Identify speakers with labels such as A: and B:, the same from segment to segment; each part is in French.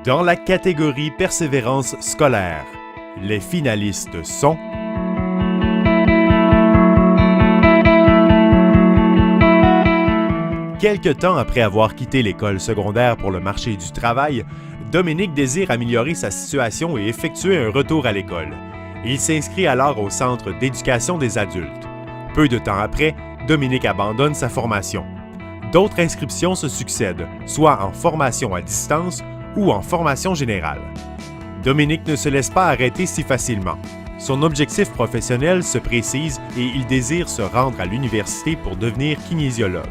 A: Dans la catégorie persévérance scolaire, les finalistes sont Quelque temps après avoir quitté l'école secondaire pour le marché du travail, Dominique désire améliorer sa situation et effectuer un retour à l'école. Il s'inscrit alors au Centre d'éducation des adultes. Peu de temps après, Dominique abandonne sa formation. D'autres inscriptions se succèdent, soit en formation à distance ou en formation générale. Dominique ne se laisse pas arrêter si facilement. Son objectif professionnel se précise et il désire se rendre à l'université pour devenir kinésiologue.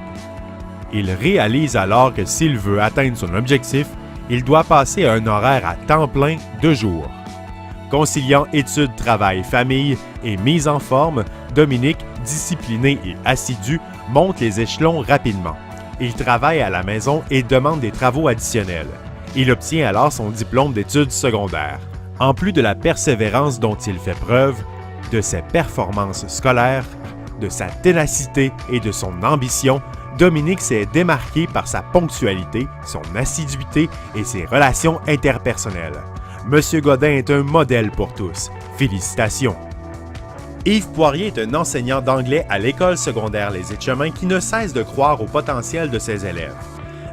A: Il réalise alors que s'il veut atteindre son objectif, il doit passer à un horaire à temps plein de jour. Conciliant études, travail, famille et mise en forme, Dominique, discipliné et assidu, monte les échelons rapidement. Il travaille à la maison et demande des travaux additionnels. Il obtient alors son diplôme d'études secondaires. En plus de la persévérance dont il fait preuve, de ses performances scolaires, de sa ténacité et de son ambition, Dominique s'est démarqué par sa ponctualité, son assiduité et ses relations interpersonnelles. Monsieur Godin est un modèle pour tous. Félicitations! Yves Poirier est un enseignant d'anglais à l'école secondaire Les Etchemins qui ne cesse de croire au potentiel de ses élèves.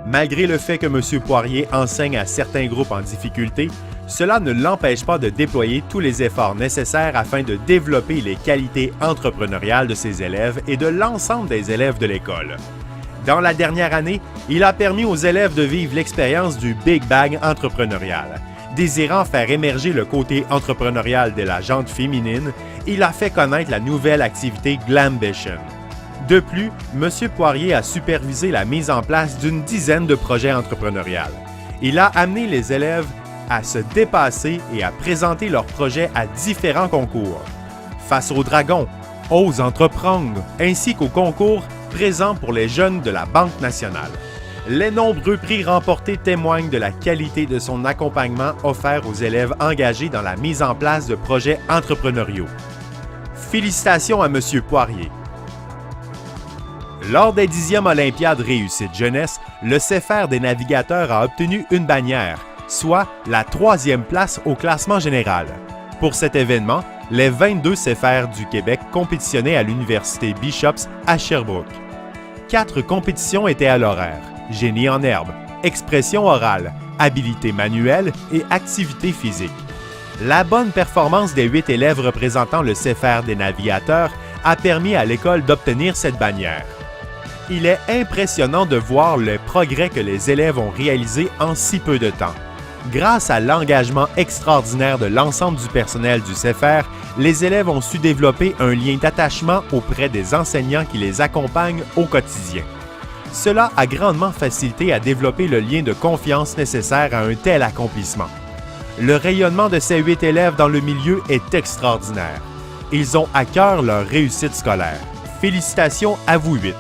A: Malgré le fait que M. Poirier enseigne à certains groupes en difficulté, cela ne l'empêche pas de déployer tous les efforts nécessaires afin de développer les qualités entrepreneuriales de ses élèves et de l'ensemble des élèves de l'école. Dans la dernière année, il a permis aux élèves de vivre l'expérience du Big Bang entrepreneurial. Désirant faire émerger le côté entrepreneurial de la gente féminine, il a fait connaître la nouvelle activité Glambition. De plus, M. Poirier a supervisé la mise en place d'une dizaine de projets entrepreneuriaux. Il a amené les élèves à se dépasser et à présenter leurs projets à différents concours. Face aux dragons, Ose entreprendre, ainsi qu'aux concours présents pour les jeunes de la Banque nationale. Les nombreux prix remportés témoignent de la qualité de son accompagnement offert aux élèves engagés dans la mise en place de projets entrepreneuriaux. Félicitations à M. Poirier. Lors des 10e Olympiades Réussite Jeunesse, le CEFER des navigateurs a obtenu une bannière, soit la 3e place au classement général. Pour cet événement, les 22 CEFER du Québec compétitionnaient à l'Université Bishops à Sherbrooke. 4 compétitions étaient à l'horaire: génie en herbe, expression orale, habileté manuelle et activité physique. La bonne performance des 8 élèves représentant le CEFER des navigateurs a permis à l'école d'obtenir cette bannière. Il est impressionnant de voir le progrès que les élèves ont réalisé en si peu de temps. Grâce à l'engagement extraordinaire de l'ensemble du personnel du CEFER, les élèves ont su développer un lien d'attachement auprès des enseignants qui les accompagnent au quotidien. Cela a grandement facilité à développer le lien de confiance nécessaire à un tel accomplissement. Le rayonnement de ces 8 élèves dans le milieu est extraordinaire. Ils ont à cœur leur réussite scolaire. Félicitations à vous 8.